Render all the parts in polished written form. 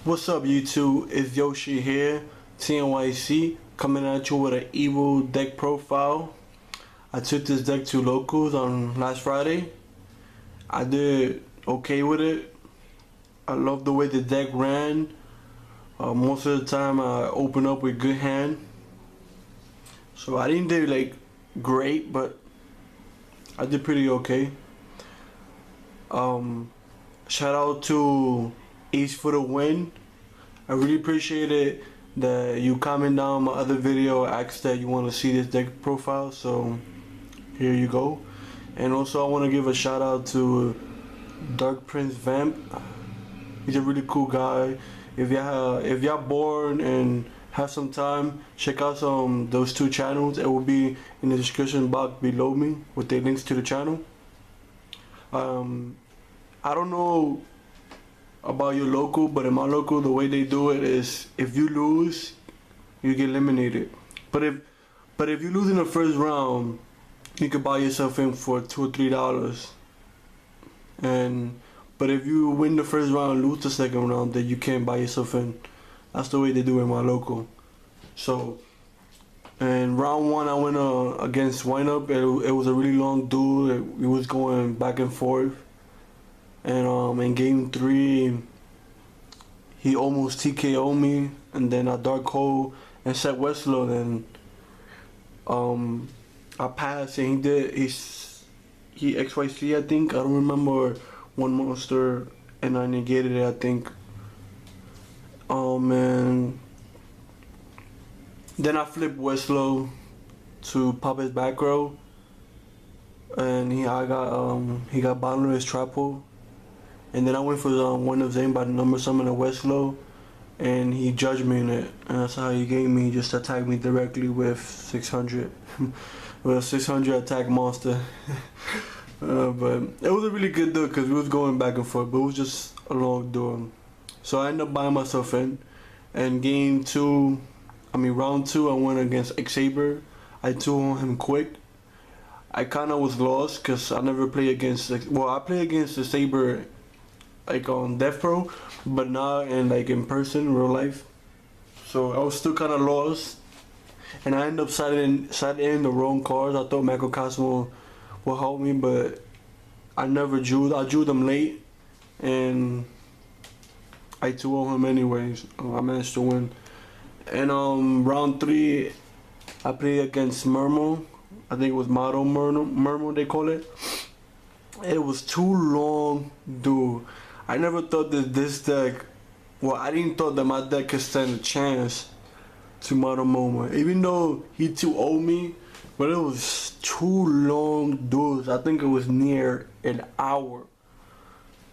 What's up YouTube, it's Yoshi here, TNYC, coming at you with an Evo deck profile. I took this deck to locals on last Friday. I did okay with it. I love the way the deck ran. Most of the time I open up with good hand. So I didn't do like great, but I did pretty okay. Shout out to Ace for the win. I really appreciate it that you comment down my other video, asked that you want to see this deck profile, so here you go. And also I want to give a shout out to Dark Prince Vamp. He's a really cool guy. If y'all bored and have some time, check out those two channels. It will be in the description box below me with the links to the channel. I don't know about your local, but in my local the way they do it is if you lose, you get eliminated. But if you lose in the first round, you can buy yourself in for $2 or $3. But if you win the first round, lose the second round, then you can't buy yourself in. That's the way they do it in my local. So in round one I went against Wineup. It was a really long duel. It was going back and forth. And in game 3, he almost TKO'd me, and then I dark hole and set Westlo. Then I passed, and he XYZ, I think. I don't remember one monster, and I negated it, I think. And then I flipped Westlo to pop his back row, and he got Bottomless Trapo. And then I went for one of them by the number summon a Westlo, and he judged me in it, and that's how he gave me. He just attacked me directly with 600, with a 600 attack monster. But it was a really good duel because we was going back and forth, but it was just a long duel. So I ended up buying myself in. And round 2, I went against Xaber. I 2-0 him quick. I kind of was lost because I never played against. I played against the Saber like on Death Pro, but not in person, real life. So I was still kind of lost, and I ended up side in the wrong cards. I thought Macrocosmo would help me, but I never drew. I drew them late, and I 2-0 him anyways. I managed to win. And round 3, I played against Murmo. I think it was Motto Murmo they call it. It was too long, dude. I never thought that this deck, I didn't thought that my deck could stand a chance to Motto Murmo. Even though he 2-0'd me, but it was too long duels. I think it was near an hour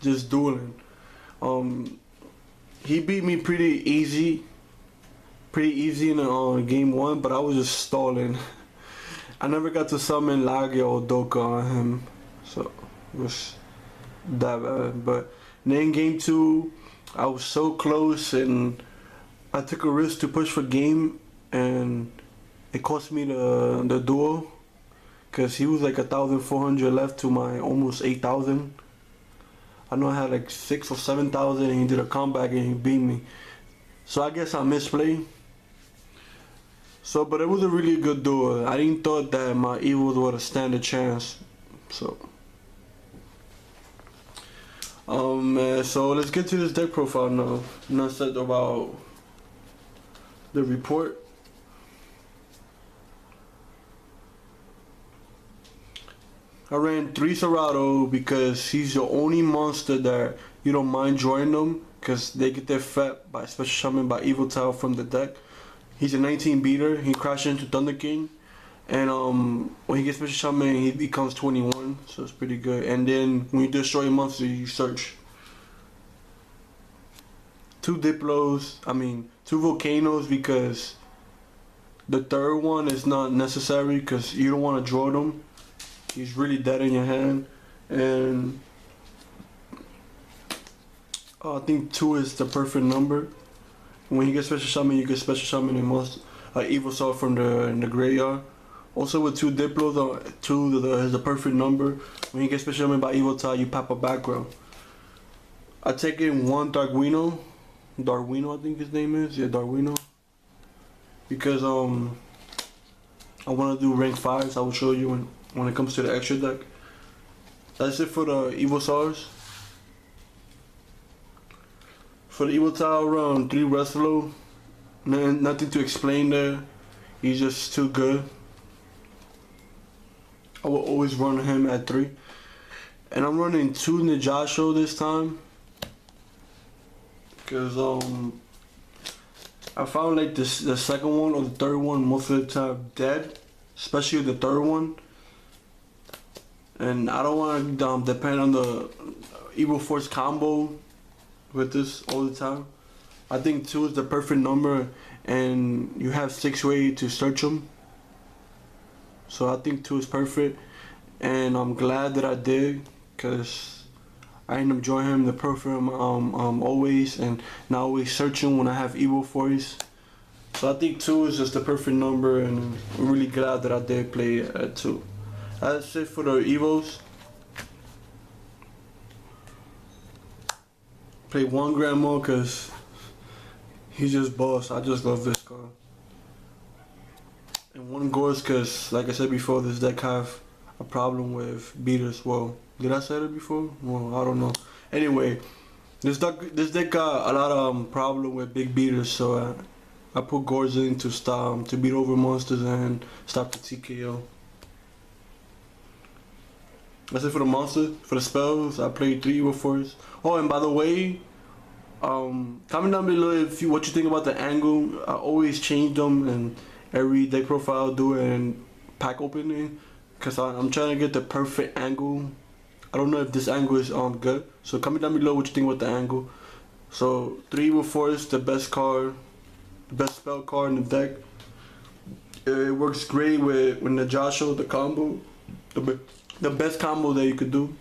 just dueling. He beat me pretty easy in game 1, but I was just stalling. I never got to summon Lagya or Doka on him, so it was that bad. But then game 2, I was so close, and I took a risk to push for game, and it cost me the duel, because he was like 1,400 left to my almost 8,000. I know I had like 6,000 or 7,000, and he did a comeback and he beat me. So I guess I misplayed. So, but it was a really good duel. I didn't thought that my Evos would stand a chance. So, so let's get to this deck profile now. Not said about the report. I ran 3 Cerato because he's the only monster that you don't mind drawing them, because they get their fat by special summon by Evil Tile from the deck. He's a 19 beater. He crashes into Thunder King, and when he gets special summon, he becomes 21, so it's pretty good. And then when you destroy a monster, you search. 2 Diplos, 2 Vulcanos, because the third one is not necessary because you don't want to draw them. He's really dead in your hand. And I think 2 is the perfect number. When you get special summon, you get special summon in most Evo-Saw from the graveyard. Also with 2 Diplos, 2 is the perfect number. When you get special summon by Evil Tile, you pop a back row. I take in 1 Darwino Darwino, I think his name is. Yeah, Darwino. Because I want to do rank 5s. I will show you when it comes to the extra deck. That's it for the Evo Stars. For the Evo Tower, run 3 Westlo. Nothing to explain there. He's just too good. I will always run him at 3. And I'm running 2 Najasho this time. Because I found like the second one or the third one most of the time dead. Especially the third one. And I don't want to depend on the Evo-Force combo with this all the time. I think 2 is the perfect number, and you have 6 ways to search them. So I think 2 is perfect, and I'm glad that I did, cause I end up joining him the perfect always, and not always searching when I have Evo-Force. So I think 2 is just the perfect number, and I'm really glad that I did play at 2. That's it for the Evos. Play 1 Grandma because he's just boss. I just love this card. And 1 Gorz because, like I said before, this deck have a problem with beaters. Well, did I say it before? Well, I don't know. Anyway, this deck got a lot of problem with big beaters, so I put Gorz in to stop to beat over monsters and stop the TKO. That's it for the monster. For the spells, I played 3 Evo-Force. Oh, and by the way, comment down below what you think about the angle. I always change them in every deck profile, do it in pack opening, cause I'm trying to get the perfect angle. I don't know if this angle is good. So comment down below what you think about the angle. So 3 Evo-Force, the best card, the best spell card in the deck. It works great with Najasho, the combo. The best combo that you could do.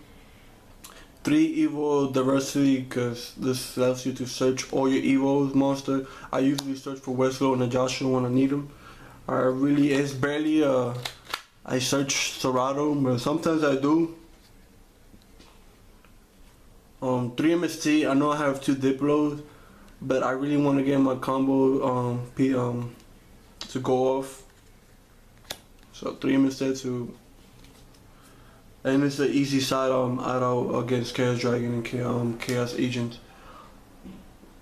3 Evo-Diversity, because this allows you to search all your Evos monster. I usually search for Westlo and Najasho when I need them. It's barely I search Cerato, but sometimes I do. 3 MST, I know I have 2 Diplos, but I really want to get my combo to go off. So 3 MST to. And it's an easy side out against Chaos Dragon and Chaos Agent.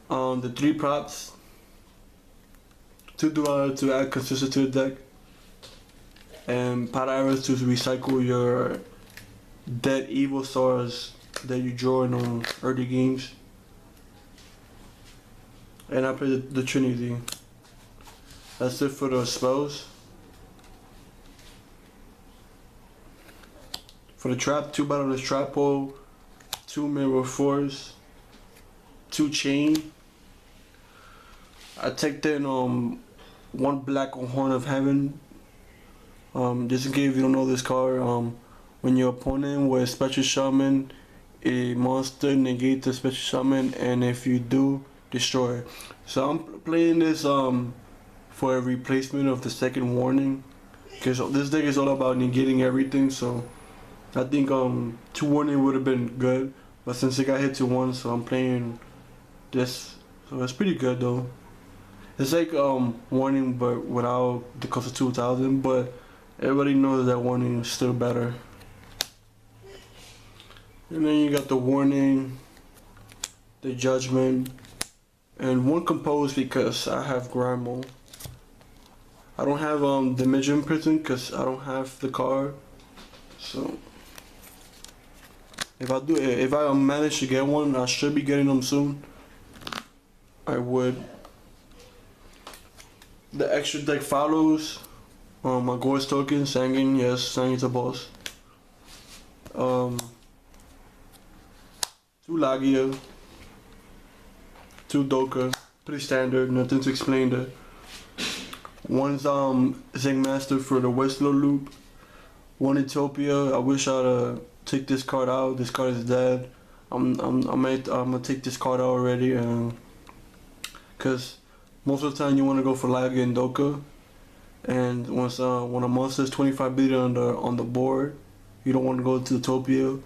The 3 props. 2 Duality to add consistency to the deck. And Pot of Avarice to recycle your dead Evo Stars that you draw in early games. And I play the Trinity. That's it for the spells. For the trap, 2 Bottomless Trap Hole, 2 Mirror Force, 2 Chain. I take in 1 Black Horn of Heaven. Just in case if you don't know this card, when your opponent with Special Summon a monster, negate the Special Summon, and if you do, destroy it. So I'm playing this for a replacement of the second warning, because this deck is all about negating everything. So I think 2 warning would have been good, but since it got hit to 1, so I'm playing this. So it's pretty good though. It's like warning, but without the cost of 2,000. But everybody knows that warning is still better. And then you got the warning, the judgment, and 1 compose because I have Grimo. I don't have Dimension Prison because I don't have the card. So if I manage to get one, I should be getting them soon. I would. The extra deck follows. My Gorz token, Sangin, yes, Sangin's a boss. 2 Lagia, 2 Doka, pretty standard, nothing to explain there. 1's Zing Master for the Westlo loop. 1 Utopia. I wish I'd take this card out. This card is dead. I'm gonna take this card out already, cause most of the time you want to go for Lagia and Doka, and when a monster is 25 billion on the board, you don't want to go to Utopia,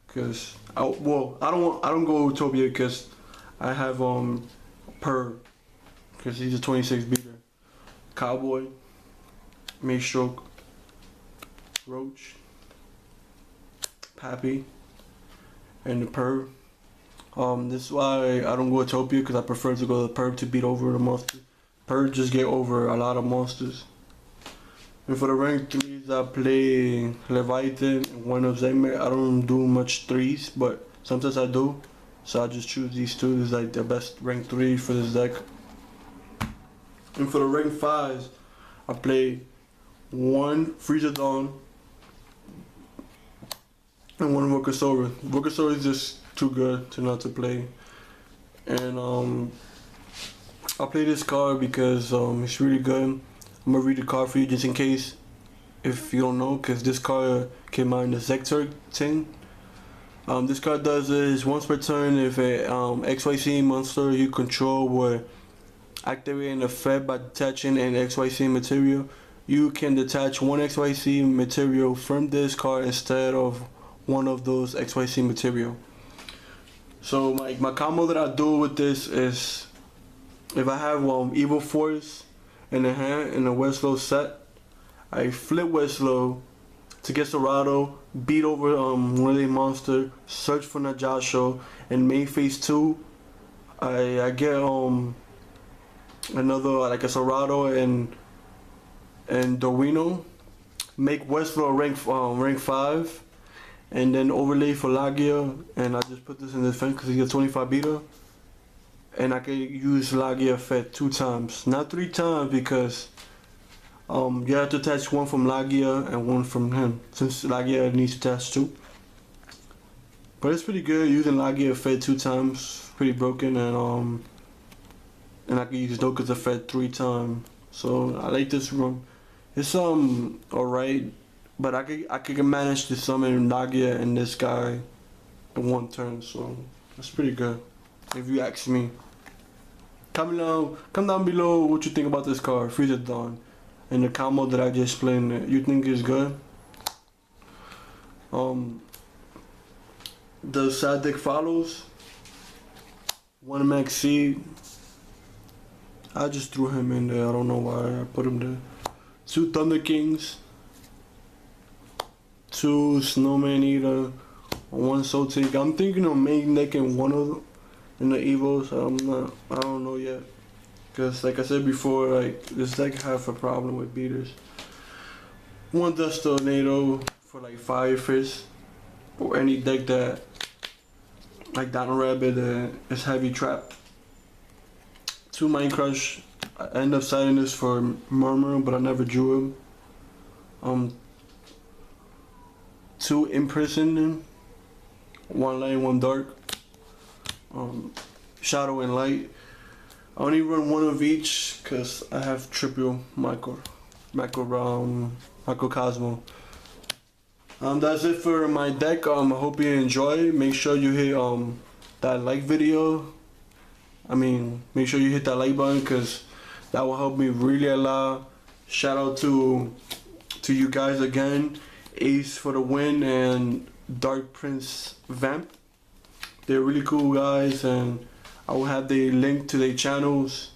cause I don't go Utopia because I have Per, because he's a 26 beater. Cowboy, Maestroke, Roach, Pappy, and the Per. This is why I don't go Utopia, because I prefer to go to Per to beat over the monster. Per just get over a lot of monsters. And for the rank 3s, I play Leviathan and one of them. I don't do much 3s, but sometimes I do. So I just choose these two. This is like the best rank 3 for this deck. And for the rank 5s, I play one Freezer Dawn and one Vulcano. Vulcano is just too good to not to play. And I play this card because it's really good. I'm gonna read the card for you just in case if you don't know, because this card came out in the Sector 10. This card does is once per turn, if a XYZ monster you control were activate an effect by detaching an XYZ material, you can detach one XYZ material from this card instead of one of those XYZ material. So my combo that I do with this is, if I have Evo-Force in the hand in a Westlo set, I flip Westlo to get Cerato, beat over one of the monster, search for Najasho, and main phase 2 I get another like a Cerato and Darwino, make Westlo rank 5, and then overlay for Lagia, and I just put this in defense because he's a 25 beater. And I can use Lagia effect 2 times, not 3 times, because you have to attach one from Lagia and one from him, since Lagia needs to attach 2. But it's pretty good using Lagia effect 2 times, pretty broken, and I can use Doka's effect 3 times. So I like this run. It's alright, but I can manage to summon Lagia and this guy in 1 turn, so that's pretty good. If you ask me, come down below what you think about this card, Freezer Dawn, and the combo that I just explained. You think is good? The side deck follows. One Max Seed. I just threw him in there. I don't know why I put him there. 2 Thunder Kings. 2 Snowman Eater. 1 Soul Take. I'm thinking of main decking one of them in the Evos. I don't know yet, because like I said before, like this deck have a problem with beaters. 1 Dust Tornado for like Fire Fist, or any deck that like Dino Rabbit is heavy trap. 2 Mind Crush. I end up citing this for Murmur, but I never drew him. 2 Imprison. 1 Light, 1 Dark. Shadow and Light. I only run 1 of each because I have triple Microcosmo. That's it for my deck. I hope you enjoy. Make sure you hit that like video. Make sure you hit that like button, because that will help me really a lot. Shout out to you guys again. Ace for the win and Dark Prince Vamp. They're really cool guys, and I will have the link to their channels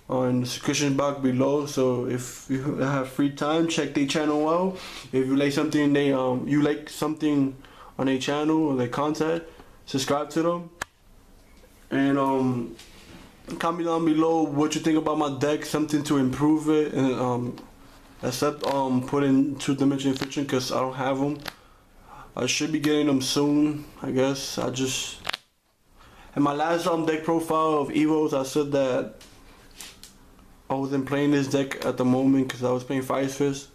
on the description box below. So if you have free time, check their channel out. If you like something on their channel or their content, subscribe to them. And comment down below what you think about my deck, something to improve it, and except putting 2-dimensional fiction, because I don't have them. I should be getting them soon, I guess. In my last deck profile of Evos, I said that I wasn't playing this deck at the moment because I was playing Fire Fist.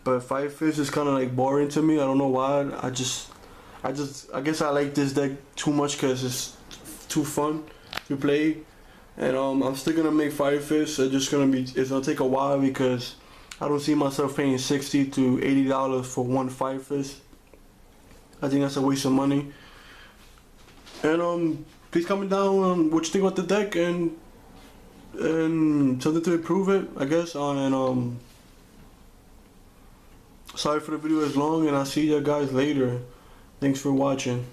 But Fire Fist is kind of like boring to me. I don't know why. I guess I like this deck too much because it's too fun to play. And I'm still gonna make Fire Fist. It's gonna take a while because I don't see myself paying $60 to $80 for 1 Fire Fist. I think that's a waste of money. And please comment down what you think about the deck and something to improve it, I guess. And sorry for the video is long, and I'll see you guys later. Thanks for watching.